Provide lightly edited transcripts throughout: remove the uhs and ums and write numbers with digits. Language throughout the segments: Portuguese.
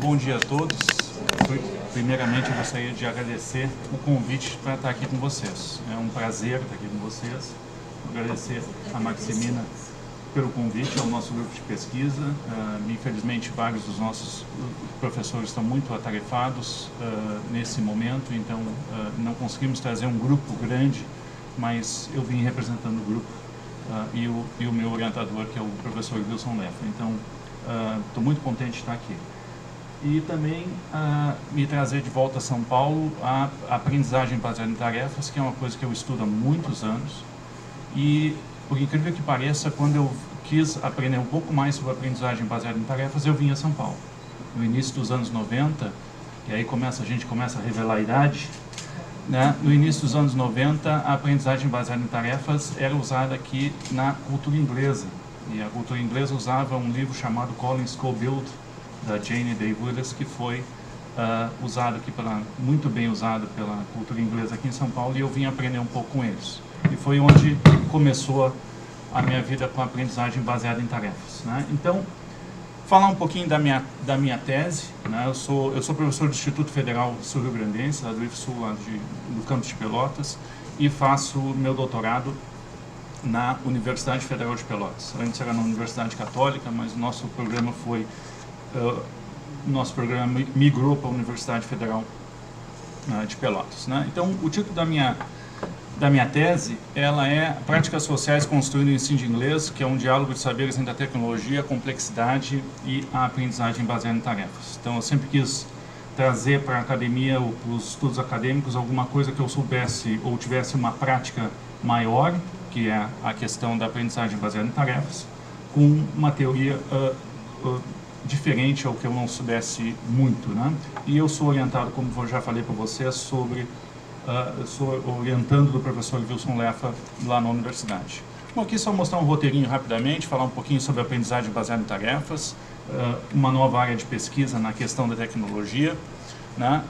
bom dia a todos. Primeiramente, eu gostaria de agradecer o convite para estar aqui com vocês. É um prazer estar aqui com vocês. Agradecer a Maximina pelo convite ao nosso grupo de pesquisa. Infelizmente, vários dos nossos professores estão muito atarefados nesse momento, então não conseguimos trazer um grupo grande, mas eu vim representando o grupo e o meu orientador, que é o professor Wilson Leffa. Então, estou muito contente de estar aqui. E também me trazer de volta a São Paulo a aprendizagem baseada em tarefas, que é uma coisa que eu estudo há muitos anos. E, por incrível que pareça, quando eu quis aprender um pouco mais sobre aprendizagem baseada em tarefas, eu vim a São Paulo. No início dos anos 90, e aí a gente começa a revelar a idade, né? No início dos anos 90, a aprendizagem baseada em tarefas era usada aqui na cultura inglesa. E a cultura inglesa usava um livro chamado Collins Schofield, da Jane Day-Willis, que foi usado aqui muito bem usado pela cultura inglesa aqui em São Paulo, e eu vim aprender um pouco com eles. E foi onde começou a minha vida com a aprendizagem baseada em tarefas, né? Então, falar um pouquinho da minha tese, né? Eu sou professor do Instituto Federal Sul-Rio-Grandense, lá do IFSU, lá do campus de Pelotas, e faço meu doutorado na Universidade Federal de Pelotas. Antes era na Universidade Católica, mas o nosso programa migrou para a Universidade Federal de Pelotas, né? Então, o título da minha tese, ela é Práticas Sociais Construindo o Ensino de Inglês, que é um diálogo de saberes entre a tecnologia, a complexidade e a aprendizagem baseada em tarefas. Então, eu sempre quis trazer para a academia, ou para os estudos acadêmicos, alguma coisa que eu soubesse ou tivesse uma prática maior, que é a questão da aprendizagem baseada em tarefas, com uma teoria diferente ao que eu não soubesse muito, né? E eu sou orientado, como eu já falei para vocês, sou orientando do professor Wilson Leffa lá na universidade. Bom, aqui só mostrar um roteirinho rapidamente, falar um pouquinho sobre aprendizagem baseada em tarefas, uma nova área de pesquisa na questão da tecnologia, né?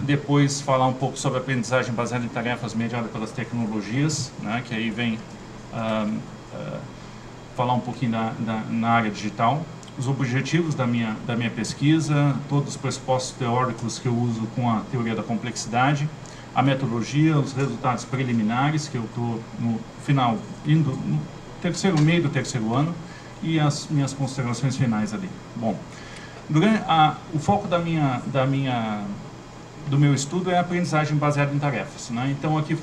Depois falar um pouco sobre aprendizagem baseada em tarefas mediada pelas tecnologias, né? Que aí vem falar um pouquinho na área digital, os objetivos da minha pesquisa, todos os pressupostos teóricos que eu uso com a teoria da complexidade, a metodologia, os resultados preliminares, que eu estou no final, indo no meio do terceiro ano, e as minhas considerações finais ali. Bom, o foco do meu estudo é a aprendizagem baseada em tarefas, né? Então, aqui,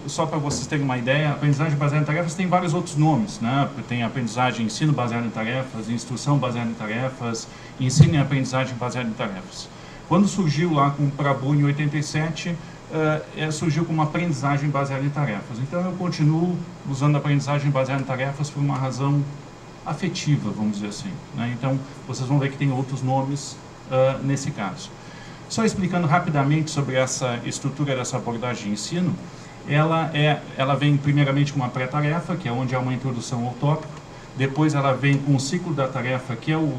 só para vocês terem uma ideia, a aprendizagem baseada em tarefas tem vários outros nomes, né? Tem a aprendizagem ensino baseado em tarefas, instrução baseada em tarefas, ensino e aprendizagem baseada em tarefas. Quando surgiu lá com o Prabhu em 87, surgiu como aprendizagem baseada em tarefas. Então, eu continuo usando a aprendizagem baseada em tarefas por uma razão afetiva, vamos dizer assim, né? Então, vocês vão ver que tem outros nomes nesse caso. Só explicando rapidamente sobre essa estrutura dessa abordagem de ensino, ela vem primeiramente com uma pré-tarefa, que é onde há uma introdução ao tópico. Depois ela vem com o ciclo da tarefa, que é o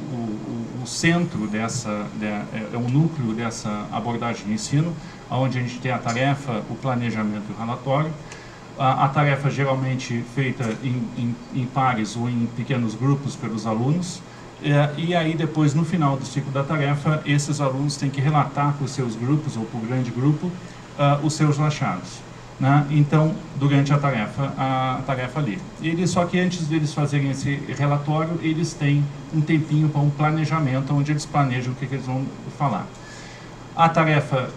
centro é o núcleo dessa abordagem de ensino, onde a gente tem a tarefa, o planejamento e o relatório. A tarefa geralmente feita em pares ou em pequenos grupos pelos alunos. E aí depois, no final do ciclo da tarefa, esses alunos têm que relatar para os seus grupos ou para o grande grupo os seus achados, né? Então, durante a tarefa ali. Só que antes deles fazerem esse relatório, eles têm um tempinho para um planejamento, onde eles planejam o que eles vão falar. A tarefa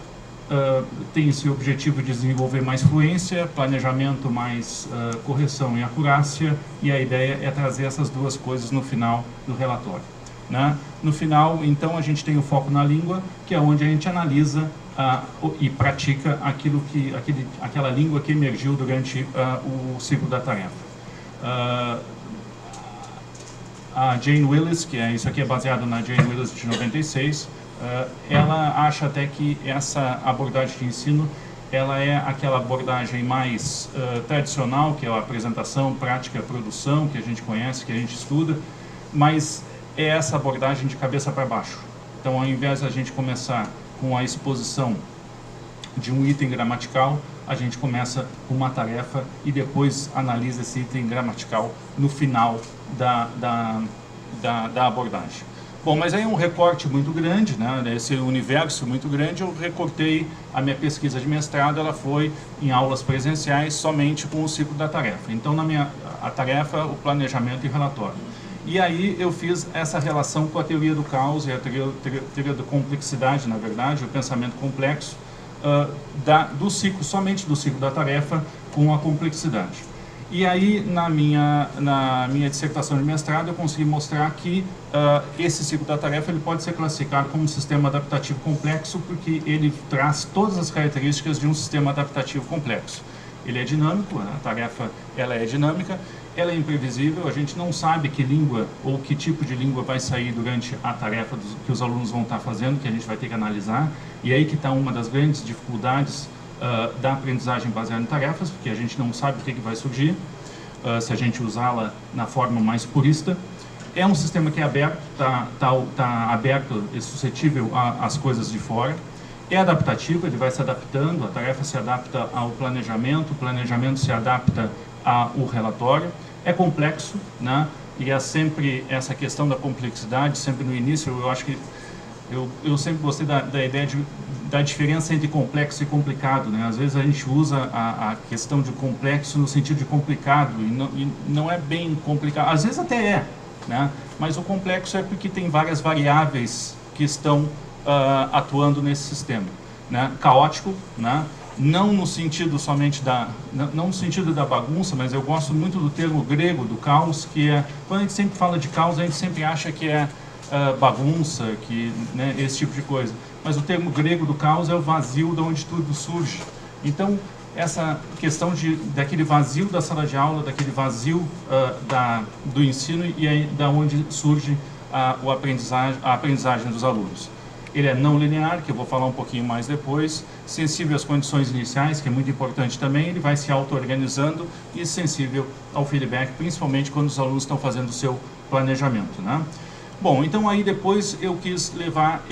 tem esse objetivo de desenvolver mais fluência, planejamento mais correção e acurácia, e a ideia é trazer essas duas coisas no final do relatório, né? No final, então, a gente tem o foco na língua, que é onde a gente analisa e pratica aquela língua que emergiu durante o ciclo da tarefa. A Jane Willis, isso aqui é baseado na Jane Willis de 96, ela acha até que essa abordagem de ensino, ela é aquela abordagem mais tradicional, que é a apresentação, prática, produção, que a gente conhece, que a gente estuda, mas é essa abordagem de cabeça para baixo. Então, ao invés de a gente começar com a exposição de um item gramatical, a gente começa com uma tarefa e depois analisa esse item gramatical no final da abordagem. Bom, mas aí é um recorte muito grande, né? Esse universo muito grande, eu recortei a minha pesquisa de mestrado, ela foi em aulas presenciais somente com o ciclo da tarefa. Então, a tarefa, o planejamento e relatório. E aí eu fiz essa relação com a teoria do caos e a teoria da complexidade, na verdade, o pensamento complexo, somente do ciclo da tarefa com a complexidade. E aí, na minha dissertação de mestrado, eu consegui mostrar que esse ciclo da tarefa ele pode ser classificado como um sistema adaptativo complexo, porque ele traz todas as características de um sistema adaptativo complexo. Ele é dinâmico, a tarefa ela é dinâmica, ela é imprevisível, a gente não sabe que língua ou que tipo de língua vai sair durante a tarefa que os alunos vão estar fazendo, que a gente vai ter que analisar, e aí que está uma das grandes dificuldades da aprendizagem baseada em tarefas, porque a gente não sabe o que vai surgir se a gente usá-la na forma mais purista. É um sistema que é aberto, tá aberto e suscetível às coisas de fora. É adaptativo, ele vai se adaptando, a tarefa se adapta ao planejamento, o planejamento se adapta ao relatório. É complexo, né? E é sempre essa questão da complexidade, sempre no início, eu acho que eu sempre gostei da ideia da diferença entre complexo e complicado, né? Às vezes a gente usa a questão de complexo no sentido de complicado e não é bem complicado, às vezes até é, né? Mas o complexo é porque tem várias variáveis que estão atuando nesse sistema, né? Caótico, né? Não no sentido somente não no sentido da bagunça, mas eu gosto muito do termo grego do caos, que é, quando a gente sempre fala de caos, a gente sempre acha que é bagunça, né, esse tipo de coisa. Mas o termo grego do caos é o vazio de onde tudo surge. Então, essa questão daquele vazio da sala de aula, daquele vazio do ensino e aí da onde surge a aprendizagem dos alunos. Ele é não linear, que eu vou falar um pouquinho mais depois, sensível às condições iniciais, que é muito importante também, ele vai se auto-organizando e sensível ao feedback, principalmente quando os alunos estão fazendo o seu planejamento, né? Bom, então aí depois eu quis levar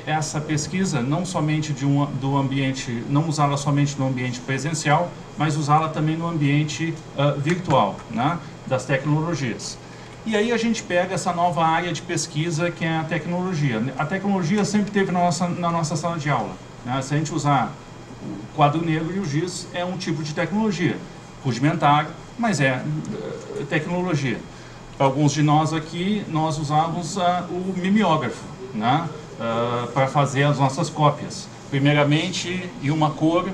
essa pesquisa, não somente do ambiente, não usá-la somente no ambiente presencial, mas usá-la também no ambiente virtual, né, das tecnologias. E aí a gente pega essa nova área de pesquisa que é a tecnologia. A tecnologia sempre teve na nossa sala de aula, né? Se a gente usar o quadro negro e o giz, é um tipo de tecnologia, rudimentar, mas é tecnologia. Alguns de nós aqui, nós usávamos o mimeógrafo, né, para fazer as nossas cópias. Primeiramente, em uma cor,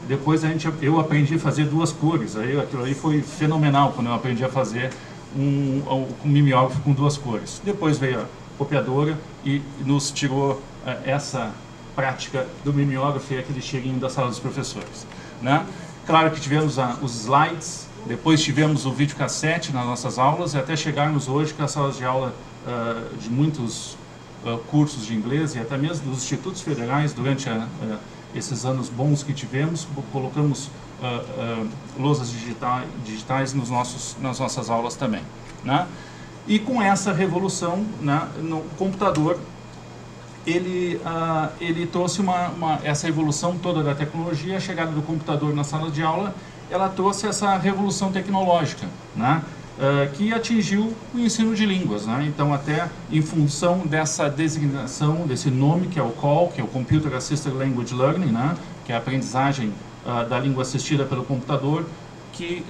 depois eu aprendi a fazer duas cores. Aquilo aí foi fenomenal quando eu aprendi a fazer um mimeógrafo com duas cores. Depois veio a copiadora e nos tirou essa prática do mimeógrafo e aquele cheirinho da sala dos professores, né? Claro que tivemos os slides. Depois tivemos o videocassete nas nossas aulas e até chegarmos hoje com as salas de aula de muitos cursos de inglês e até mesmo dos institutos federais, durante esses anos bons que tivemos, colocamos lousas digitais nas nossas aulas também, né? E com essa revolução, né, no computador, ele trouxe essa evolução toda da tecnologia, a chegada do computador na sala de aula, ela trouxe essa revolução tecnológica, né, que atingiu o ensino de línguas, né? Então, até em função dessa designação, desse nome que é o CALL, que é o Computer Assisted Language Learning, né, que é a aprendizagem da língua assistida pelo computador, que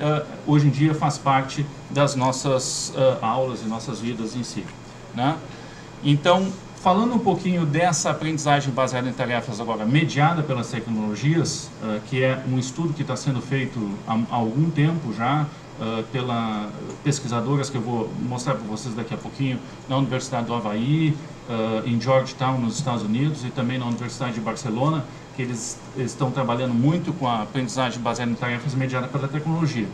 hoje em dia faz parte das nossas aulas e nossas vidas em si, né? Então, falando um pouquinho dessa aprendizagem baseada em tarefas agora, mediada pelas tecnologias, que é um estudo que está sendo feito há algum tempo já, pela pesquisadoras que eu vou mostrar para vocês daqui a pouquinho, na Universidade do Havaí, em Georgetown, nos Estados Unidos, e também na Universidade de Barcelona, que eles estão trabalhando muito com a aprendizagem baseada em tarefas mediada pela tecnologia.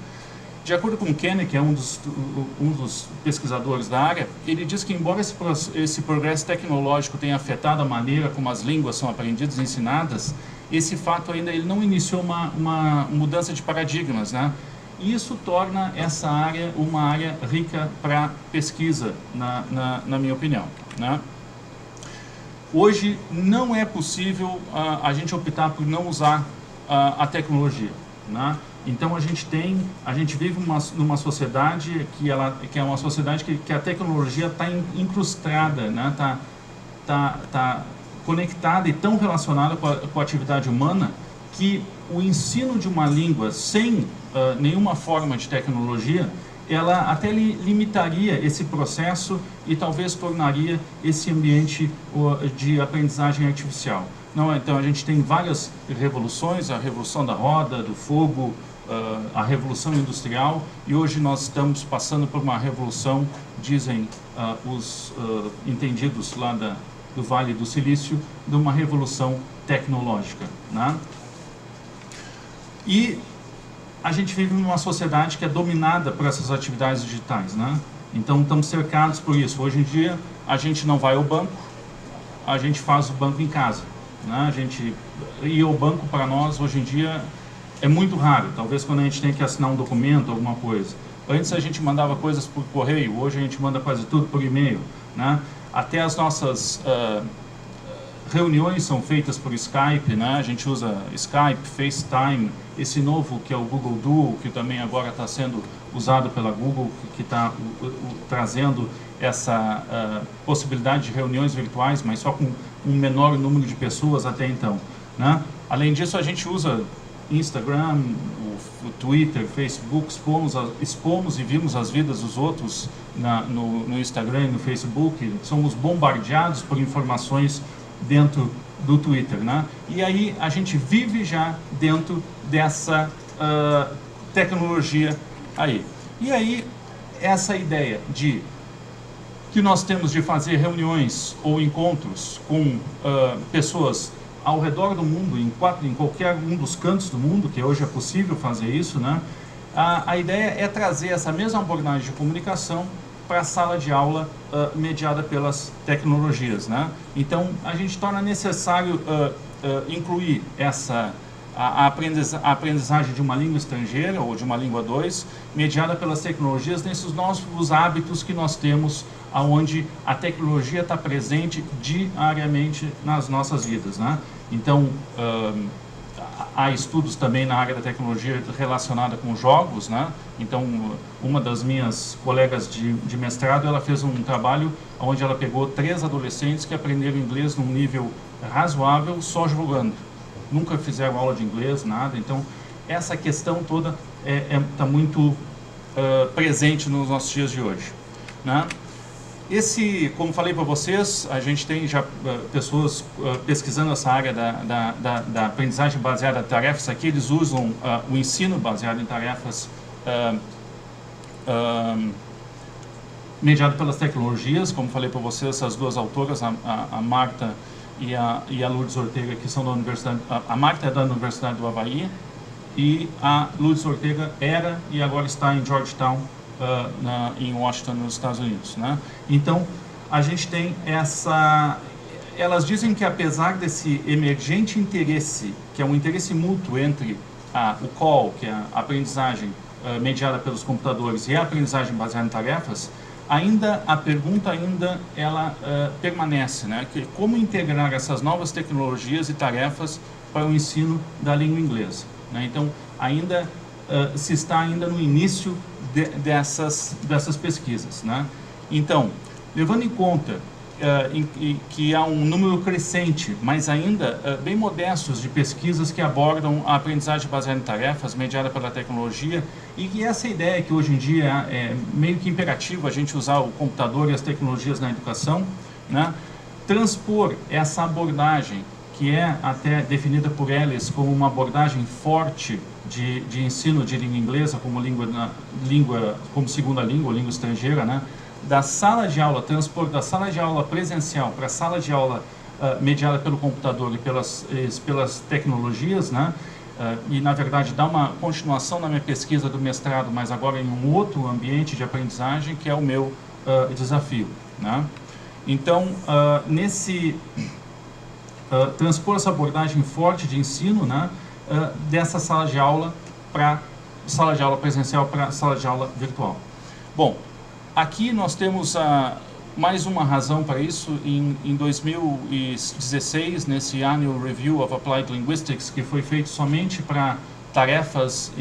De acordo com o Kenny, que é um dos pesquisadores da área, ele diz que, embora esse progresso tecnológico tenha afetado a maneira como as línguas são aprendidas e ensinadas, esse fato ainda ele não iniciou uma mudança de paradigmas, né? E isso torna essa área uma área rica para pesquisa, na minha opinião, né? Hoje não é possível a gente optar por não usar a tecnologia, né? Então a gente vive numa sociedade que é uma sociedade que a tecnologia está incrustada, né? Tá conectada e tão relacionada com a atividade humana que o ensino de uma língua sem nenhuma forma de tecnologia, ela até limitaria esse processo e talvez tornaria esse ambiente de aprendizagem artificial. Não, então a gente tem várias revoluções, a revolução da roda, do fogo, a revolução industrial, e hoje nós estamos passando por uma revolução, dizem os entendidos lá do Vale do Silício, de uma revolução tecnológica, né? E a gente vive numa sociedade que é dominada por essas atividades digitais, né? Então estamos cercados por isso. Hoje em dia a gente não vai ao banco, a gente faz o banco em casa, né? A gente ir ao banco para nós hoje em dia é muito raro, talvez quando a gente tem que assinar um documento, alguma coisa. Antes a gente mandava coisas por correio, hoje a gente manda quase tudo por e-mail, né? Até as nossas reuniões são feitas por Skype, né? A gente usa Skype, FaceTime, esse novo que é o Google Duo, que também agora está sendo usado pela Google, que está trazendo essa possibilidade de reuniões virtuais, mas só com um menor número de pessoas até então, né? Além disso, a gente usa Instagram, o Twitter, Facebook, expomos e vimos as vidas dos outros no Instagram e no Facebook, somos bombardeados por informações dentro do Twitter, né? E aí a gente vive já dentro dessa tecnologia aí. E aí essa ideia que nós temos de fazer reuniões ou encontros com pessoas ao redor do mundo, em qualquer um dos cantos do mundo, que hoje é possível fazer isso, né? A ideia é trazer essa mesma abordagem de comunicação para a sala de aula mediada pelas tecnologias, né? Então, a gente torna necessário incluir a aprendizagem de uma língua estrangeira ou de uma língua 2, mediada pelas tecnologias, nesses novos hábitos que nós temos, onde a tecnologia está presente diariamente nas nossas vidas, né? Então, há estudos também na área da tecnologia relacionada com jogos, né? Então, uma das minhas colegas de mestrado, ela fez um trabalho onde ela pegou 3 adolescentes que aprenderam inglês num nível razoável só jogando. Nunca fizeram aula de inglês, nada. Então, essa questão toda está muito presente nos nossos dias de hoje, né? Como falei para vocês, a gente tem já pessoas pesquisando essa área da aprendizagem baseada em tarefas. Aqui eles usam o ensino baseado em tarefas mediado pelas tecnologias. Como falei para vocês, essas duas autoras, a Marta e a Lourdes Ortega, que são da Universidade... A Marta é da Universidade do Havaí e a Lourdes Ortega era e agora está em Georgetown, em Washington, nos Estados Unidos, né? Então, a gente tem elas dizem que apesar desse emergente interesse, que é um interesse mútuo entre o COL, que é a aprendizagem mediada pelos computadores, e a aprendizagem baseada em tarefas, a pergunta ela permanece, né? Que como integrar essas novas tecnologias e tarefas para o ensino da língua inglesa, né? Então, se está ainda no início dessas pesquisas, né? Então, levando em conta que há um número crescente, mas ainda bem modestos, de pesquisas que abordam a aprendizagem baseada em tarefas, mediada pela tecnologia, e que essa ideia que hoje em dia é meio que imperativo a gente usar o computador e as tecnologias na educação, né? Transpor essa abordagem, que é até definida por Ellis como uma abordagem forte de ensino de língua inglesa como segunda língua, ou língua estrangeira, né? Da sala de aula, transpor da sala de aula presencial para a sala de aula mediada pelo computador e pelas tecnologias, né? E, na verdade, dar uma continuação na minha pesquisa do mestrado, mas agora em um outro ambiente de aprendizagem, que é o meu desafio, né? Então, transpor essa abordagem forte de ensino, né? Dessa sala de aula para sala de aula presencial para sala de aula virtual. Bom, aqui nós temos mais uma razão para isso. Em 2016, nesse Annual Review of Applied Linguistics, que foi feito somente para tarefas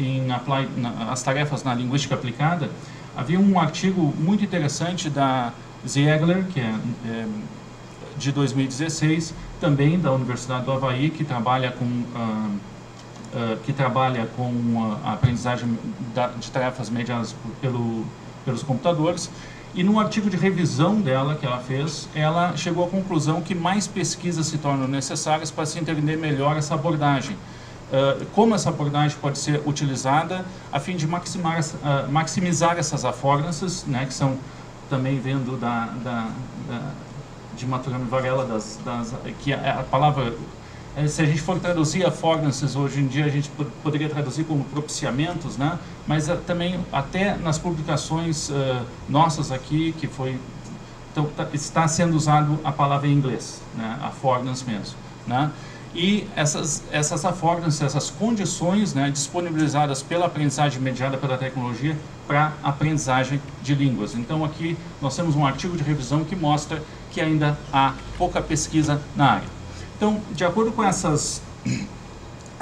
as tarefas na linguística aplicada, havia um artigo muito interessante da Ziegler, que é de 2016, também da Universidade do Havaí, que trabalha com a aprendizagem de tarefas mediadas pelos computadores. E no artigo de revisão dela, que ela fez, ela chegou à conclusão que mais pesquisas se tornam necessárias para se entender melhor essa abordagem. Como essa abordagem pode ser utilizada a fim de maximizar essas affordances, né, que são também vendo de Maturana e Varela, que a palavra, se a gente for traduzir affordances, hoje em dia a gente poderia traduzir como propiciamentos, né? Mas também até nas publicações nossas aqui, que foi, então, está sendo usado a palavra em inglês, né? Affordance mesmo, né? E essas affordances, essas condições, né, disponibilizadas pela aprendizagem mediada pela tecnologia para aprendizagem de línguas. Então aqui nós temos um artigo de revisão que mostra que ainda há pouca pesquisa na área. Então, de acordo com essas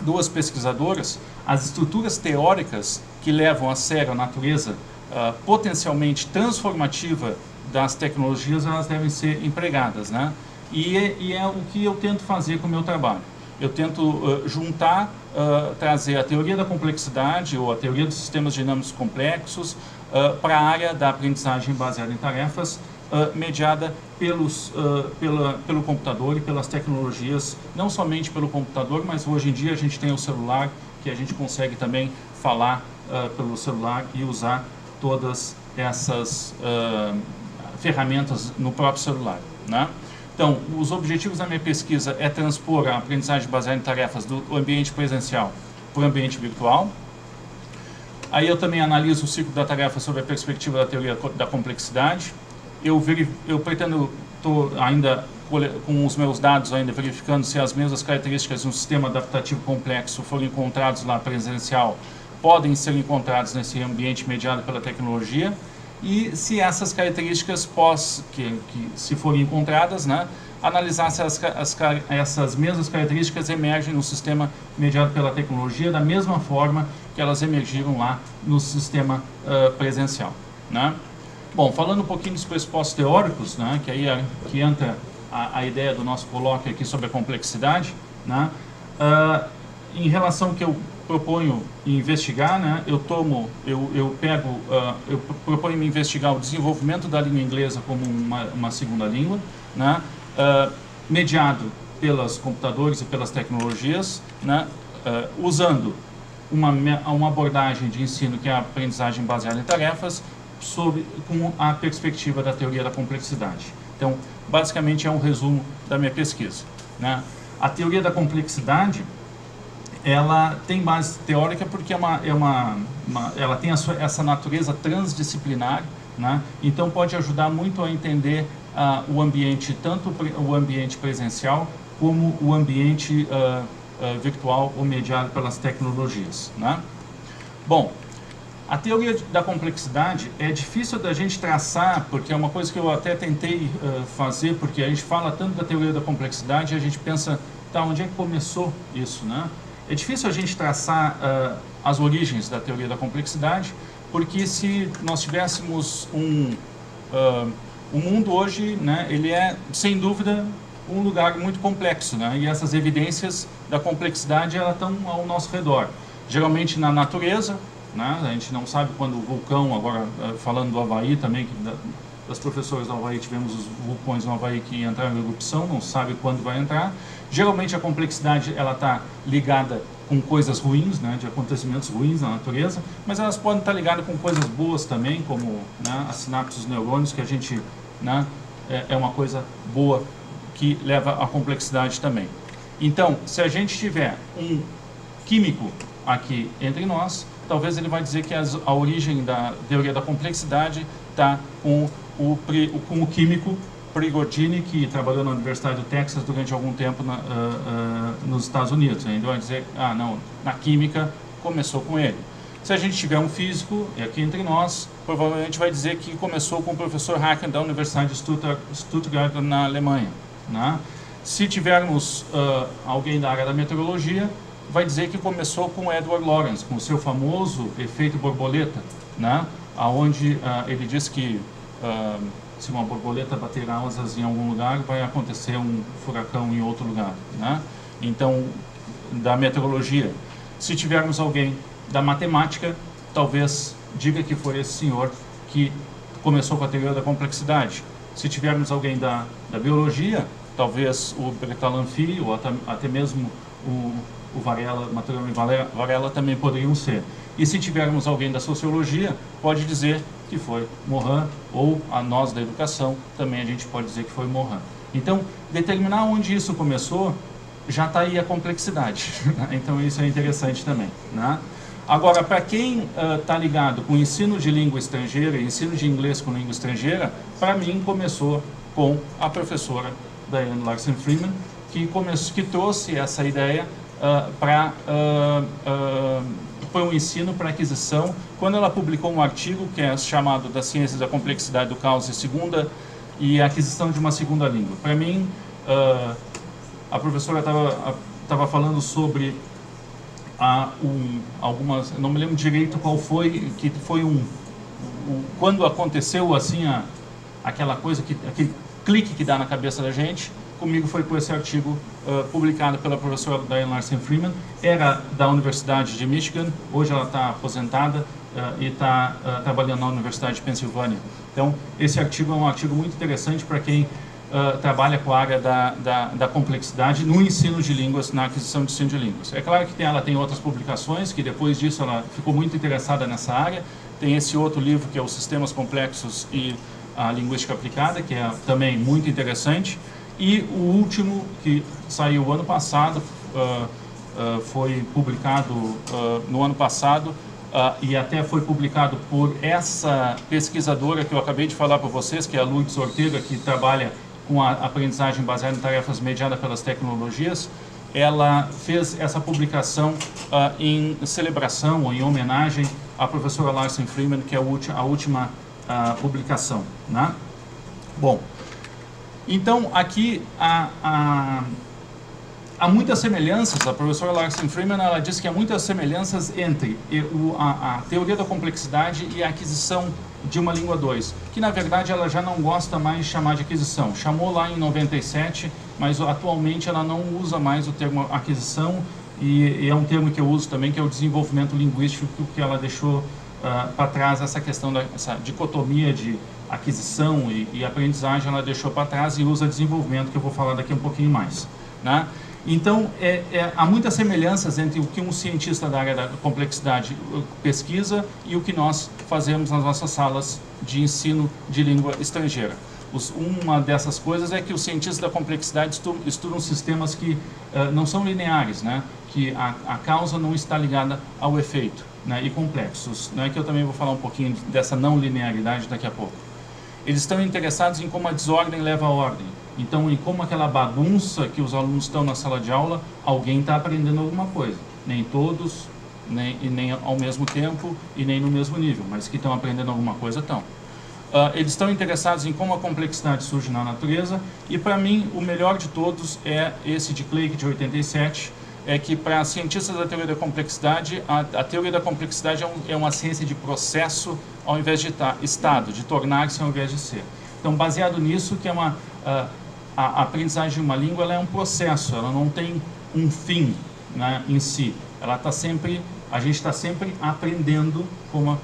duas pesquisadoras, as estruturas teóricas que levam a sério a natureza potencialmente transformativa das tecnologias, elas devem ser empregadas, né? E é o que eu tento fazer com o meu trabalho. Eu tento juntar, trazer a teoria da complexidade ou a teoria dos sistemas dinâmicos complexos para a área da aprendizagem baseada em tarefas, mediada pelo computador e pelas tecnologias, não somente pelo computador, mas hoje em dia a gente tem o celular, que a gente consegue também falar pelo celular e usar todas essas ferramentas no próprio celular, né? Então, os objetivos da minha pesquisa é transpor a aprendizagem baseada em tarefas do ambiente presencial para o ambiente virtual. Aí eu também analiso o ciclo da tarefa sob a perspectiva da teoria da complexidade. Eu pretendo, estou ainda com os meus dados ainda verificando se as mesmas características de um sistema adaptativo complexo foram encontrados lá presencial, podem ser encontrados nesse ambiente mediado pela tecnologia. E se essas características, se forem encontradas, né, analisar se essas mesmas características emergem no sistema mediado pela tecnologia da mesma forma que elas emergiram lá no sistema presencial, né? Bom, falando um pouquinho dos pressupostos teóricos, né, que aí que entra a ideia do nosso colóquio aqui sobre a complexidade, né, em relação ao que eu proponho investigar, né, eu proponho me investigar o desenvolvimento da língua inglesa como uma segunda língua, né, mediado pelos computadores e pelas tecnologias, né, usando uma abordagem de ensino que é a aprendizagem baseada em tarefas, com a perspectiva da teoria da complexidade. Então, basicamente é um resumo da minha pesquisa, né. A teoria da complexidade, ela tem base teórica porque ela tem essa natureza transdisciplinar, né? Então pode ajudar muito a entender o ambiente, tanto o ambiente presencial como o ambiente virtual ou mediado pelas tecnologias, né? Bom, a teoria da complexidade é difícil da gente traçar, porque é uma coisa que eu até tentei fazer, porque a gente fala tanto da teoria da complexidade e a gente pensa, tá, onde é que começou isso, né? É difícil a gente traçar as origens da teoria da complexidade, porque se nós tivéssemos o mundo hoje, né, ele é, sem dúvida, um lugar muito complexo, né, e essas evidências da complexidade elas estão ao nosso redor. Geralmente na natureza, né, a gente não sabe quando o vulcão, agora falando do Havaí também, das professoras do Havaí, tivemos os vulcões no Havaí que entraram em erupção, não sabe quando vai entrar. Geralmente a complexidade ela está ligada com coisas ruins, né, de acontecimentos ruins na natureza, mas elas podem estar ligadas com coisas boas também, como, né, as sinapses dos neurônios, que a gente, né, é uma coisa boa que leva à complexidade também. Então, se a gente tiver um químico aqui entre nós, talvez ele vai dizer que a origem da teoria da complexidade está com o químico Prigogine, que trabalhou na Universidade do Texas durante algum tempo nos Estados Unidos. Ele vai dizer, não, na química começou com ele. Se a gente tiver um físico, aqui entre nós, provavelmente vai dizer que começou com o professor Haken da Universidade de Stuttgart, na Alemanha, né? Se tivermos alguém da área da meteorologia, vai dizer que começou com Edward Lorenz, com o seu famoso efeito borboleta, né? Onde ele diz que se uma borboleta bater asas em algum lugar, vai acontecer um furacão em outro lugar, né? Então, da meteorologia. Se tivermos alguém da matemática, talvez diga que foi esse senhor que começou com a teoria da complexidade. Se tivermos alguém da biologia, talvez o Bertalan Filho, ou até mesmo o Varela, Maturana e Varela também poderiam ser. E se tivermos alguém da sociologia, pode dizer que foi Morin, ou a nós da educação, também a gente pode dizer que foi Morin. Então, determinar onde isso começou, já está aí a complexidade. Então, isso é interessante também, né? Agora, para quem está ligado com o ensino de língua estrangeira, ensino de inglês com língua estrangeira, para mim começou com a professora Diane Larsen Freeman, que trouxe essa ideia para o ensino, para aquisição, quando ela publicou um artigo que é chamado Das Ciências da Complexidade do Caos e a aquisição de uma segunda língua. Para mim, a professora estava falando sobre algumas, não me lembro direito qual foi, que foi quando aconteceu assim aquela coisa, aquele clique que dá na cabeça da gente. Comigo foi por esse artigo publicado pela professora Diane Larsen Freeman. Era da Universidade de Michigan, hoje ela está aposentada e está trabalhando na Universidade de Pensilvânia. Então, esse artigo é um artigo muito interessante para quem trabalha com a área da complexidade no ensino de línguas, na aquisição de ensino de línguas. É claro que ela tem outras publicações, que depois disso ela ficou muito interessada nessa área. Tem esse outro livro que é Os Sistemas Complexos e a Linguística Aplicada, que é também muito interessante. E o último, que saiu ano passado, foi publicado no ano passado, e até foi publicado por essa pesquisadora que eu acabei de falar para vocês, que é a Lourdes Ortega, que trabalha com a aprendizagem baseada em tarefas mediada pelas tecnologias. Ela fez essa publicação em celebração ou em homenagem à professora Larsen Freeman, que é a última publicação, né? Bom, então aqui há muitas semelhanças. A professora Larsen Freeman, ela diz que há muitas semelhanças entre a teoria da complexidade e a aquisição de uma língua 2, que na verdade ela já não gosta mais de chamar de aquisição. Chamou lá em 97, mas atualmente ela não usa mais o termo aquisição, e é um termo que eu uso também, que é o desenvolvimento linguístico, que ela deixou para trás essa questão dessa dicotomia de aquisição e aprendizagem, ela deixou para trás e usa desenvolvimento, que eu vou falar daqui um pouquinho mais, né? Então, há muitas semelhanças entre o que um cientista da área da complexidade pesquisa e o que nós fazemos nas nossas salas de ensino de língua estrangeira. Uma dessas coisas é que os cientistas da complexidade estudam sistemas que não são lineares, né? Que a causa não está ligada ao efeito, né? E complexos, né? Que eu também vou falar um pouquinho dessa não linearidade daqui a pouco. Eles estão interessados em como a desordem leva à ordem. Então, em como aquela bagunça que os alunos estão na sala de aula, alguém está aprendendo alguma coisa. Nem todos, nem ao mesmo tempo e nem no mesmo nível, mas que estão aprendendo alguma coisa estão. Eles estão interessados em como a complexidade surge na natureza, e para mim o melhor de todos é esse de Cleike, de 87, é que para cientistas da teoria da complexidade, a teoria da complexidade é uma ciência de processo ao invés de estado, de tornar-se ao invés de ser. Então, baseado nisso, que é a aprendizagem de uma língua, ela é um processo, ela não tem um fim, né, em si. A gente está sempre aprendendo, como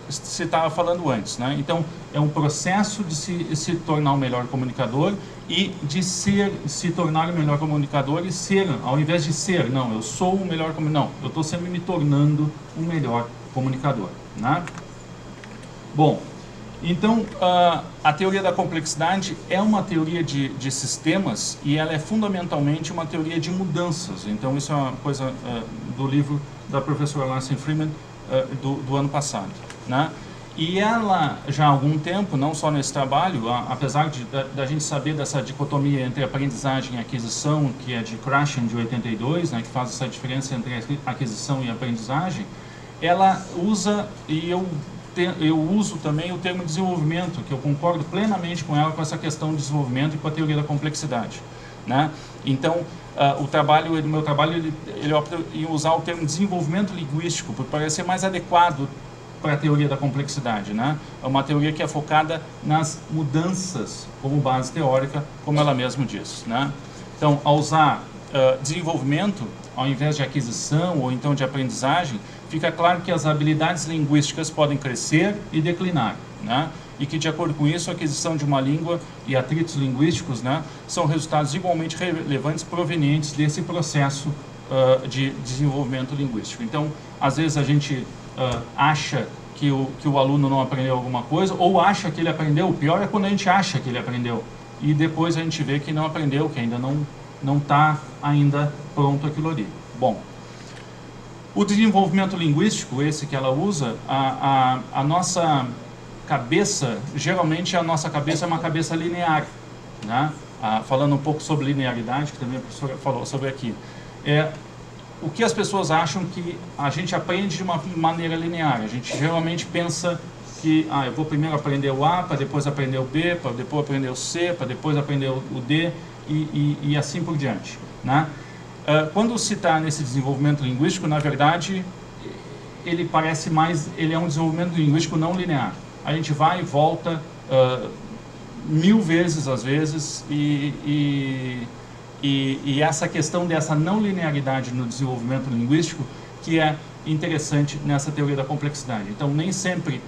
se estava falando antes, né? Então, é um processo de se tornar um melhor comunicador e de se tornar um melhor comunicador e ser, ao invés de ser, não, eu sou o melhor comunicador, não, eu estou sempre me tornando um melhor comunicador, né? Bom, então, a teoria da complexidade é uma teoria de sistemas, e ela é fundamentalmente uma teoria de mudanças. Então, isso é uma coisa do livro da professora Larsen Freeman do ano passado, né? E ela, já há algum tempo, não só nesse trabalho, apesar da gente saber dessa dicotomia entre aprendizagem e aquisição, que é de Krashen, de 82, né, que faz essa diferença entre aquisição e aprendizagem, ela usa, e eu uso também o termo desenvolvimento, que eu concordo plenamente com ela, com essa questão de desenvolvimento e com a teoria da complexidade. né? Então, o meu trabalho, ele opta em usar o termo desenvolvimento linguístico, por parecer mais adequado para a teoria da complexidade, né? É uma teoria que é focada nas mudanças como base teórica, como ela mesma diz, né? Então, ao usar desenvolvimento, ao invés de aquisição ou então de aprendizagem, fica claro que as habilidades linguísticas podem crescer e declinar, né? E que, de acordo com isso, a aquisição de uma língua e atritos linguísticos, né, são resultados igualmente relevantes provenientes desse processo de desenvolvimento linguístico. Então, às vezes a gente acha que o aluno não aprendeu alguma coisa, ou acha que ele aprendeu. O pior é quando a gente acha que ele aprendeu e depois a gente vê que não aprendeu, que ainda não está ainda pronto aquilo ali. Bom, o desenvolvimento linguístico, esse que ela usa, a nossa cabeça, geralmente a nossa cabeça é uma cabeça linear, né? Falando um pouco sobre linearidade, que também a professora falou sobre aqui, o que as pessoas acham que a gente aprende de uma maneira linear. A gente geralmente pensa que eu vou primeiro aprender o A, para depois aprender o B, para depois aprender o C, para depois aprender o D e assim por diante, né? Quando se está nesse desenvolvimento linguístico, na verdade, ele é um desenvolvimento linguístico não linear. A gente vai e volta 1000 vezes, às vezes, e essa questão dessa não linearidade no desenvolvimento linguístico que é interessante nessa teoria da complexidade. Então, nem sempre,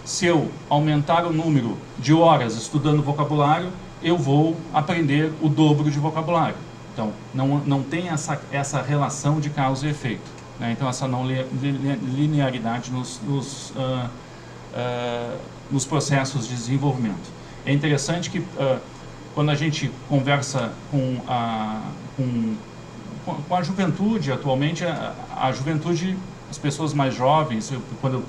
se eu aumentar o número de horas estudando vocabulário, eu vou aprender o dobro de vocabulário. Então, não tem essa relação de causa e efeito, né? Então, essa não linearidade nos processos de desenvolvimento. É interessante que quando a gente conversa com a juventude atualmente, a juventude, as pessoas mais jovens, quando eu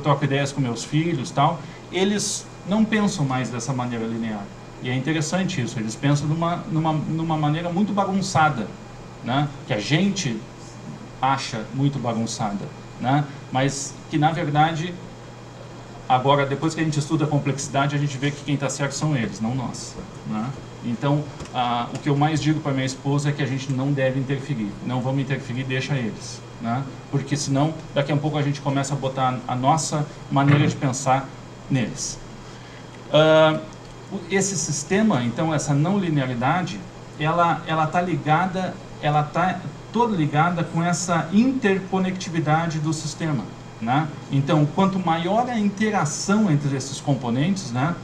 troco ideias com meus filhos, tal, eles não pensam mais dessa maneira linear. E é interessante isso, eles pensam numa maneira muito bagunçada, né? Que a gente acha muito bagunçada, né? Mas que, na verdade, agora, depois que a gente estuda a complexidade, a gente vê que quem está certo são eles, não nós, né? Então, o que eu mais digo para minha esposa é que a gente não deve interferir. Não vamos interferir, deixa eles, né? Porque senão, daqui a pouco a gente começa a botar a nossa maneira de pensar neles. Esse sistema, então, essa não linearidade, ela está ligada, ela está toda ligada com essa interconectividade do sistema, né? Então, quanto maior a interação entre esses componentes, né,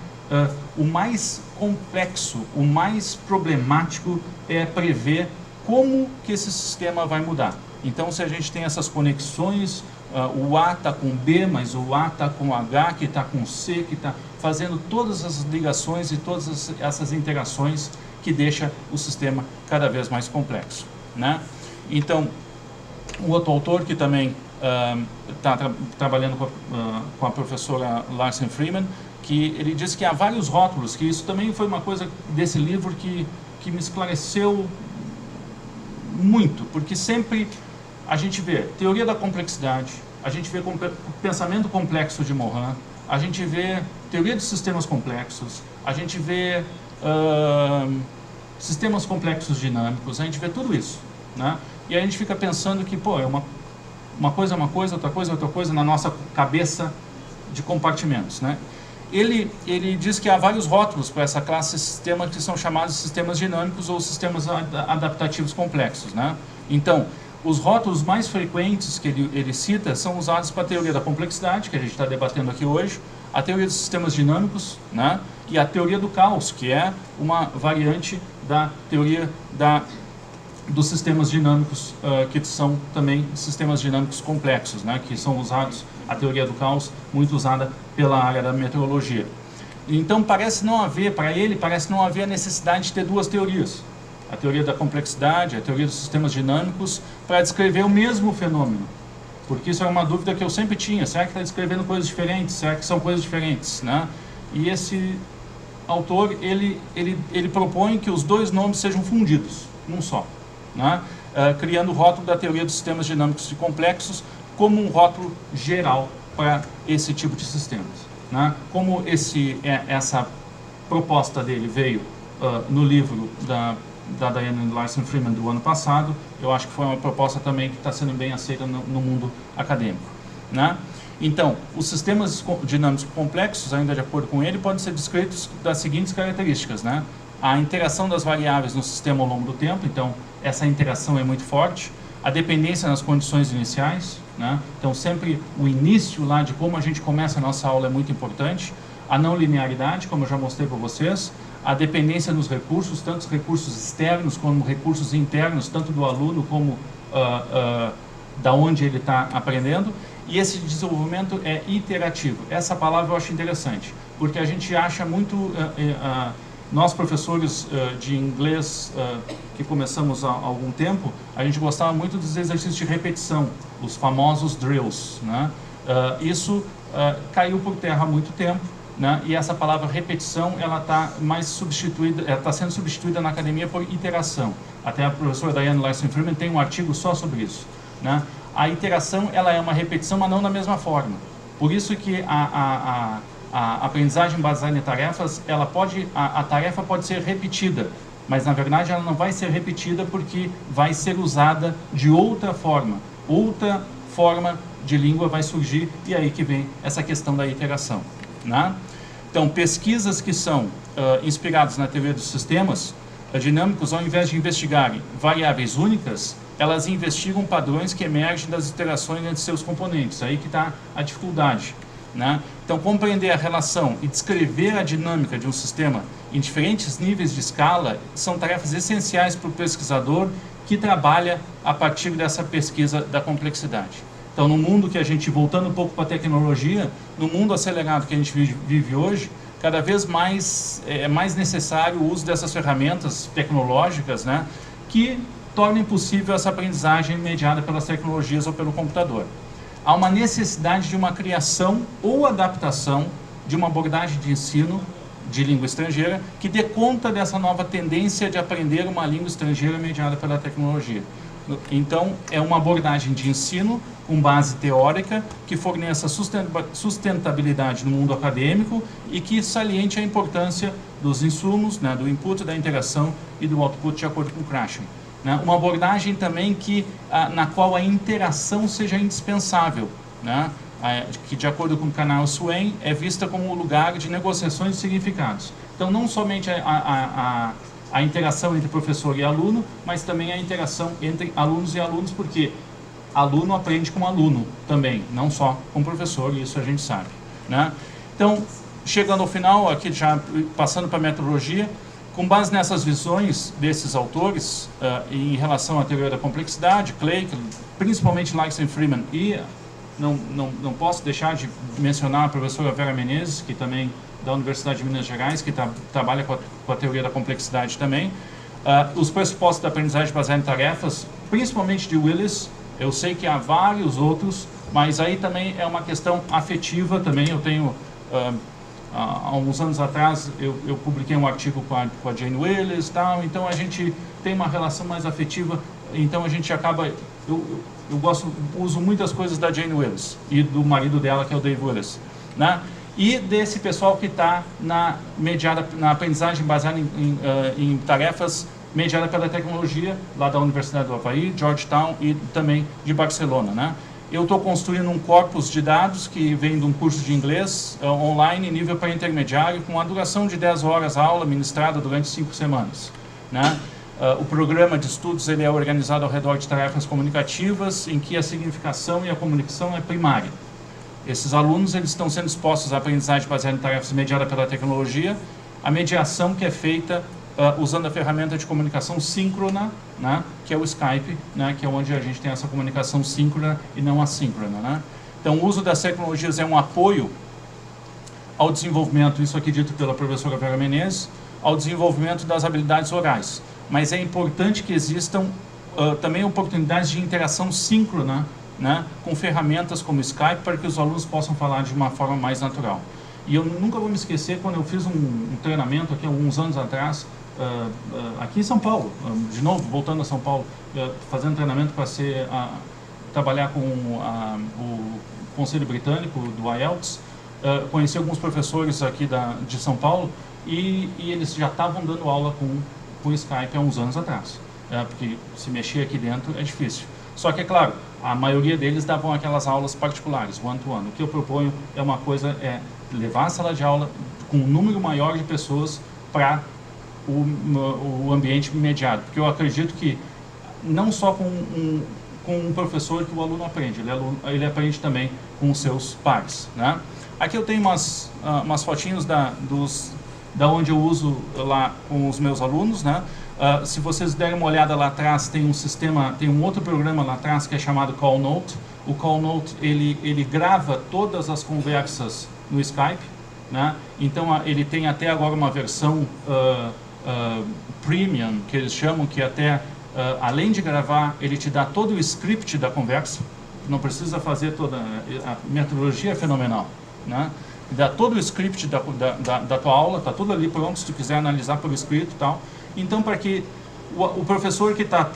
o mais complexo, o mais problemático é prever como que esse sistema vai mudar. Então, se a gente tem essas conexões, o A está com B, mas o A está com H, que está com C, que está fazendo todas as ligações e todas essas interações que deixa o sistema cada vez mais complexo, né? Então, um outro autor que também está trabalhando com a professora Larsen Freeman, que ele diz que há vários rótulos, que isso também foi uma coisa desse livro que me esclareceu muito, porque sempre a gente vê teoria da complexidade, a gente vê pensamento complexo de Morin, a gente vê teoria dos sistemas complexos, a gente vê sistemas complexos dinâmicos, a gente vê tudo isso, né? E a gente fica pensando que, pô, uma coisa é uma coisa, outra coisa é outra coisa na nossa cabeça de compartimentos, né? Ele diz que há vários rótulos para essa classe de sistemas que são chamados de sistemas dinâmicos ou sistemas adaptativos complexos, né? Então, os rótulos mais frequentes que ele cita são usados para a teoria da complexidade, que a gente está debatendo aqui hoje, a teoria dos sistemas dinâmicos, né? E a teoria do caos, que é uma variante da teoria dos sistemas dinâmicos, que são também sistemas dinâmicos complexos, né? Que são usados, a teoria do caos, muito usada pela área da meteorologia. Então, parece não haver a necessidade de ter duas teorias. A teoria da complexidade, a teoria dos sistemas dinâmicos, para descrever o mesmo fenômeno. Porque isso é uma dúvida que eu sempre tinha. Será que está descrevendo coisas diferentes? Será que são coisas diferentes, né? E esse autor, ele propõe que os dois nomes sejam fundidos num só, né? Criando o rótulo da teoria dos sistemas dinâmicos e complexos como um rótulo geral para esse tipo de sistemas, né? Como essa proposta dele veio no livro da Diane Larsen Freeman do ano passado. Eu acho que foi uma proposta também que está sendo bem aceita no mundo acadêmico, né? Então, os sistemas dinâmicos complexos, ainda de acordo com ele, podem ser descritos das seguintes características, né? A interação das variáveis no sistema ao longo do tempo, então essa interação é muito forte. A dependência nas condições iniciais, né? Então sempre o início lá de como a gente começa a nossa aula é muito importante. A não linearidade, como eu já mostrei para vocês. A dependência nos recursos, tanto os recursos externos como recursos internos, tanto do aluno como da onde ele está aprendendo. E esse desenvolvimento é iterativo. Essa palavra eu acho interessante, porque a gente acha muito... nós, professores de inglês que começamos há algum tempo, a gente gostava muito dos exercícios de repetição, os famosos drills, né? Isso caiu por terra há muito tempo, né? E essa palavra repetição, ela está sendo substituída na academia por iteração. Até a professora Diane Larsen Freeman tem um artigo só sobre isso, né? A iteração, ela é uma repetição, mas não da mesma forma. Por isso que a aprendizagem baseada em tarefas, a tarefa pode ser repetida, mas na verdade ela não vai ser repetida porque vai ser usada de outra forma de língua vai surgir, e aí que vem essa questão da iteração, né? Então, pesquisas que são inspiradas na teoria dos sistemas dinâmicos, ao invés de investigarem variáveis únicas, elas investigam padrões que emergem das interações entre seus componentes. Aí que está a dificuldade, né? Então, compreender a relação e descrever a dinâmica de um sistema em diferentes níveis de escala são tarefas essenciais para o pesquisador que trabalha a partir dessa pesquisa da complexidade. Então, no mundo que a gente, voltando um pouco para a tecnologia, no mundo acelerado que a gente vive hoje, cada vez mais é mais necessário o uso dessas ferramentas tecnológicas, né, que tornem possível essa aprendizagem mediada pelas tecnologias ou pelo computador. Há uma necessidade de uma criação ou adaptação de uma abordagem de ensino de língua estrangeira que dê conta dessa nova tendência de aprender uma língua estrangeira mediada pela tecnologia. Então, é uma abordagem de ensino com base teórica que forneça sustentabilidade no mundo acadêmico e que saliente a importância dos insumos, né, do input, da interação e do output de acordo com o Krashen. Né? Uma abordagem também na qual a interação seja indispensável, né? Que, de acordo com o canal Swain, é vista como um lugar de negociações de significados. Então, não somente a interação entre professor e aluno, mas também a interação entre alunos e alunos, porque aluno aprende com aluno também, não só com professor, e isso a gente sabe, né? Então, chegando ao final, aqui já passando para a metodologia, com base nessas visões desses autores em relação à teoria da complexidade, Clay, principalmente Larsen Freeman, e não posso deixar de mencionar a professora Vera Menezes, que também da Universidade de Minas Gerais, que trabalha com a teoria da complexidade também. Os pressupostos da aprendizagem baseada em tarefas, principalmente de Willis. Eu sei que há vários outros, mas aí também é uma questão afetiva também. Eu tenho, há uns anos atrás, eu publiquei um artigo com a Jane Willis e tal, então a gente tem uma relação mais afetiva, então a gente acaba... uso muitas coisas da Jane Willis e do marido dela, que é o Dave Willis, né? E desse pessoal que está na aprendizagem baseada em tarefas mediada pela tecnologia, lá da Universidade do Havaí, Georgetown e também de Barcelona, né? Eu estou construindo um corpus de dados que vem de um curso de inglês online, nível pré-intermediário, com a duração de 10 horas a aula ministrada durante 5 semanas, né? O programa de estudos ele é organizado ao redor de tarefas comunicativas, em que a significação e a comunicação é primária. Esses alunos eles estão sendo expostos à aprendizagem baseada em tarefas mediada pela tecnologia, a mediação que é feita usando a ferramenta de comunicação síncrona, né, que é o Skype, né, que é onde a gente tem essa comunicação síncrona e não assíncrona, né? Então, o uso das tecnologias é um apoio ao desenvolvimento, isso aqui dito pela professora Vera Menezes, ao desenvolvimento das habilidades orais. Mas é importante que existam também oportunidades de interação síncrona, né, com ferramentas como o Skype, para que os alunos possam falar de uma forma mais natural. E eu nunca vou me esquecer quando eu fiz um treinamento aqui alguns anos atrás, aqui em São Paulo, de novo, voltando a São Paulo, fazendo treinamento para trabalhar com o Conselho Britânico do IELTS, conheci alguns professores aqui de São Paulo, e eles já estavam dando aula com o Skype há uns anos atrás, porque se mexer aqui dentro é difícil. Só que, é claro, a maioria deles davam aquelas aulas particulares, one-to-one. O que eu proponho é uma coisa, levar a sala de aula com um número maior de pessoas para o ambiente imediato, porque eu acredito que não só com um professor que o aluno aprende, ele aprende também com os seus pares, né? Aqui eu tenho umas fotinhos da onde eu uso lá com os meus alunos, né? Se vocês derem uma olhada lá atrás, tem um outro programa lá atrás que é chamado Call Note. O Call Note, ele grava todas as conversas no Skype, né? Então ele tem até agora uma versão premium, que eles chamam, que até além de gravar, ele te dá todo o script da conversa, não precisa fazer toda a metodologia, é fenomenal, né? Dá todo o script da tua aula, está tudo ali pronto, se tu quiser analisar por escrito e tal. Então, para que o professor que está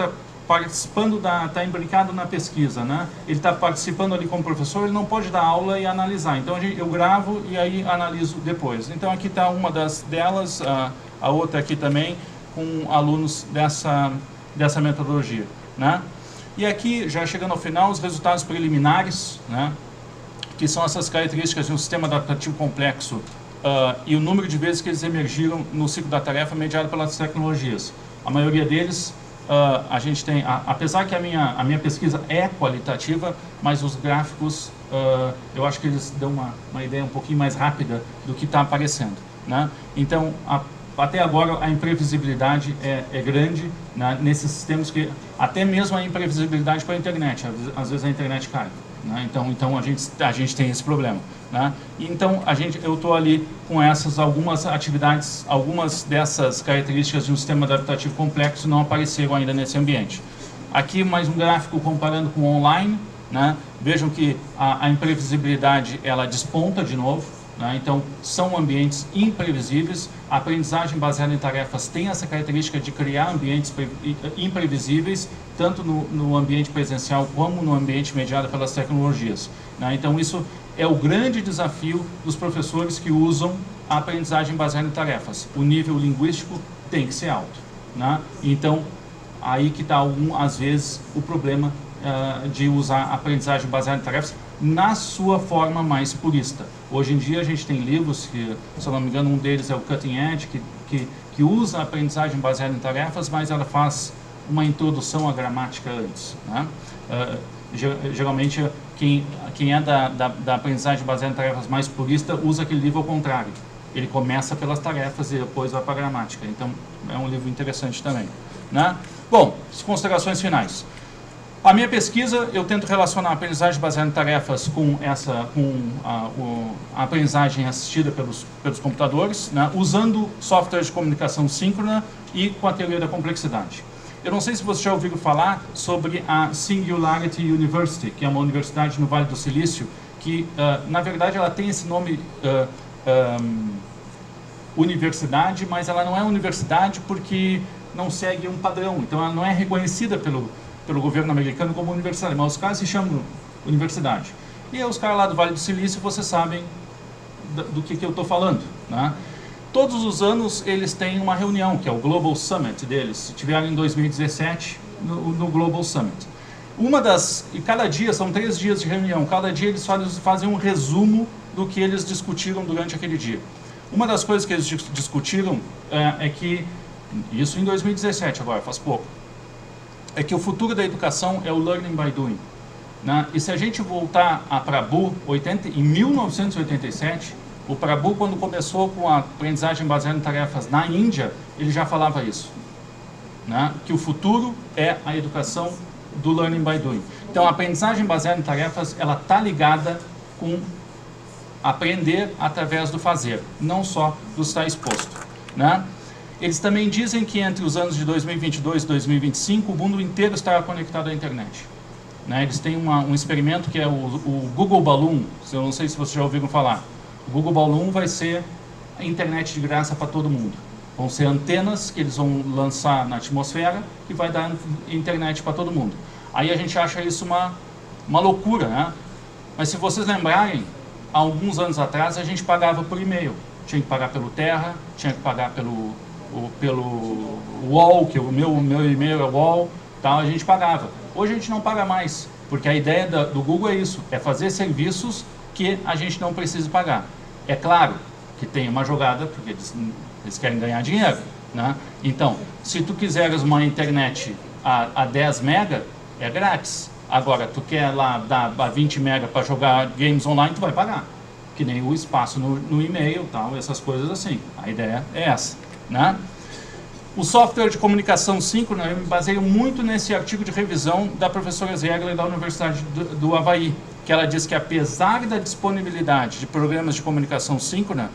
participando, está imbricado na pesquisa, né? Ele está participando ali como professor, ele não pode dar aula e analisar. Então, eu gravo e aí analiso depois. Então, aqui está uma delas, a outra aqui também, com alunos dessa metodologia, né? E aqui, já chegando ao final, os resultados preliminares, né? Que são essas características de um sistema adaptativo complexo e o número de vezes que eles emergiram no ciclo da tarefa mediado pelas tecnologias. A maioria deles, a gente tem, apesar que a minha pesquisa é qualitativa, mas os gráficos, eu acho que eles dão uma ideia um pouquinho mais rápida do que está aparecendo, né? Então, até agora a imprevisibilidade é grande, né, nesses sistemas, que até mesmo a imprevisibilidade para a internet, às vezes a internet cai, né? Então a gente tem esse problema, né? Então eu estou ali com algumas atividades, algumas dessas características de um sistema adaptativo complexo não apareceram ainda nesse ambiente. Aqui mais um gráfico comparando com o online, né? Vejam que a imprevisibilidade ela desponta de novo, né? Então são ambientes imprevisíveis. A aprendizagem baseada em tarefas tem essa característica de criar ambientes imprevisíveis, tanto no ambiente presencial como no ambiente mediado pelas tecnologias, né? Então isso é o grande desafio dos professores que usam a aprendizagem baseada em tarefas. O nível linguístico tem que ser alto, né? Então aí que está às vezes o problema de usar a aprendizagem baseada em tarefas na sua forma mais purista. Hoje em dia a gente tem livros que, se eu não me engano, um deles é o Cutting Edge, que usa a aprendizagem baseada em tarefas, mas ela faz uma introdução à gramática antes, né? Geralmente quem é da aprendizagem baseada em tarefas mais purista usa aquele livro ao contrário. Ele começa pelas tarefas e depois vai para a gramática. Então é um livro interessante também, né? Bom, as considerações finais. A minha pesquisa, eu tento relacionar a aprendizagem baseada em tarefas com a aprendizagem assistida pelos computadores, né, usando softwares de comunicação síncrona e com a teoria da complexidade. Eu não sei se vocês já ouviram falar sobre a Singularity University, que é uma universidade no Vale do Silício, que, na verdade, ela tem esse nome universidade, mas ela não é universidade porque não segue um padrão. Então, ela não é reconhecida pelo governo americano como universidade, mas os caras se chamam universidade. E os caras lá do Vale do Silício, vocês sabem do que eu estou falando, né? Todos os anos eles têm uma reunião, que é o Global Summit deles. Tiveram em 2017 no Global Summit. E cada dia, são 3 dias de reunião, cada dia eles fazem um resumo do que eles discutiram durante aquele dia. Uma das coisas que eles discutiram é que, isso em 2017 agora, faz pouco, é que o futuro da educação é o learning by doing, né? E se a gente voltar a Prabhu, em 1987, o Prabhu, quando começou com a aprendizagem baseada em tarefas na Índia, ele já falava isso, né? Que o futuro é a educação do learning by doing. Então, a aprendizagem baseada em tarefas, ela está ligada com aprender através do fazer, não só do estar exposto, né? Eles também dizem que entre os anos de 2022 e 2025, o mundo inteiro estará conectado à internet, né? Eles têm um experimento que é o Google Balloon, eu não sei se vocês já ouviram falar. O Google Balloon vai ser a internet de graça para todo mundo. Vão ser antenas que eles vão lançar na atmosfera e vai dar internet para todo mundo. Aí a gente acha isso uma loucura, né? Mas se vocês lembrarem, há alguns anos atrás a gente pagava por e-mail. tinha que pagar pelo Terra, tinha que pagar pelo UOL, que o meu e-mail é UOL, tal, a gente pagava. Hoje a gente não paga mais, porque a ideia do Google é isso, é fazer serviços que a gente não precisa pagar. É claro que tem uma jogada, porque eles querem ganhar dinheiro, né? Então, se tu quiseres uma internet a 10 mega, é grátis. Agora, tu quer lá dar 20 mega para jogar games online, tu vai pagar. Que nem o espaço no e-mail, tal, essas coisas assim. A ideia é essa, né? O software de comunicação síncrona, eu me baseio muito nesse artigo de revisão da professora Ziegler da Universidade do Havaí, que ela diz que apesar da disponibilidade de programas de comunicação síncrona,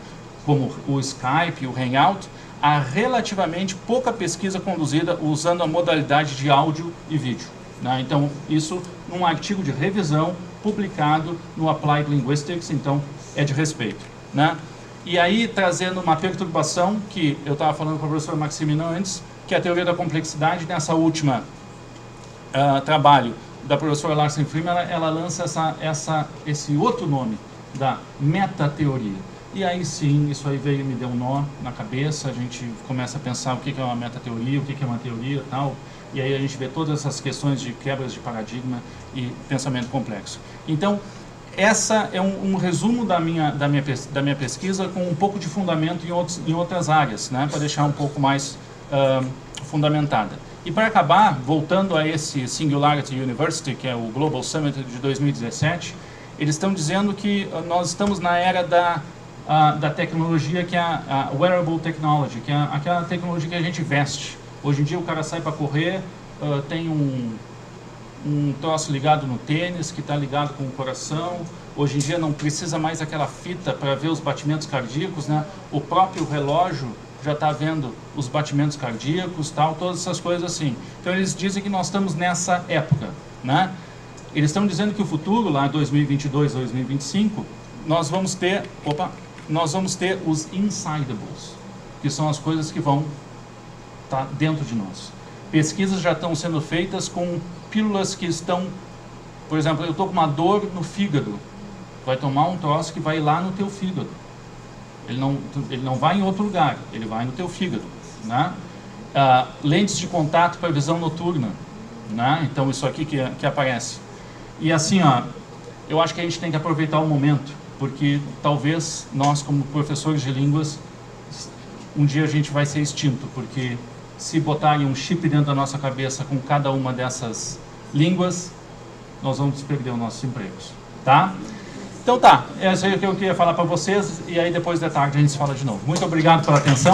como o Skype e o Hangout, há relativamente pouca pesquisa conduzida usando a modalidade de áudio e vídeo, né? Então, isso num artigo de revisão publicado no Applied Linguistics, então é de respeito, né? E aí, trazendo uma perturbação, que eu estava falando com a professora Maximina antes, que é a teoria da complexidade. Nessa última trabalho da professora Larsen Freeman, ela lança esse outro nome, da metateoria. E aí sim, isso aí veio e me deu um nó na cabeça, a gente começa a pensar o que é uma metateoria, o que é uma teoria e tal, e aí a gente vê todas essas questões de quebras de paradigma e pensamento complexo. Então, essa é um resumo da minha pesquisa com um pouco de fundamento em outras áreas, né, para deixar um pouco mais fundamentada. E para acabar, voltando a esse Singularity University, que é o Global Summit de 2017, eles estão dizendo que nós estamos na era da tecnologia, que é a wearable technology, que é aquela tecnologia que a gente veste. Hoje em dia o cara sai para correr, tem um troço ligado no tênis, que está ligado com o coração. Hoje em dia não precisa mais aquela fita para ver os batimentos cardíacos, né? O próprio relógio já está vendo os batimentos cardíacos, tal, todas essas coisas assim. Então eles dizem que nós estamos nessa época, né? Eles estão dizendo que o futuro, lá 2022, 2025, nós vamos ter os insidables, que são as coisas que vão estar dentro de nós. Pesquisas já estão sendo feitas com pílulas que estão, por exemplo, eu estou com uma dor no fígado, vai tomar um troço que vai lá no teu fígado. Ele não vai em outro lugar, ele vai no teu fígado, né? Lentes de contato para visão noturna, né? Então isso aqui que aparece. E assim, ó, eu acho que a gente tem que aproveitar o momento, porque talvez nós, como professores de línguas, um dia a gente vai ser extinto, porque se botarem um chip dentro da nossa cabeça com cada uma dessas línguas, nós vamos perder os nossos empregos, tá? Então tá, essa é o que eu queria falar para vocês, e aí depois da tarde a gente se fala de novo. Muito obrigado pela atenção.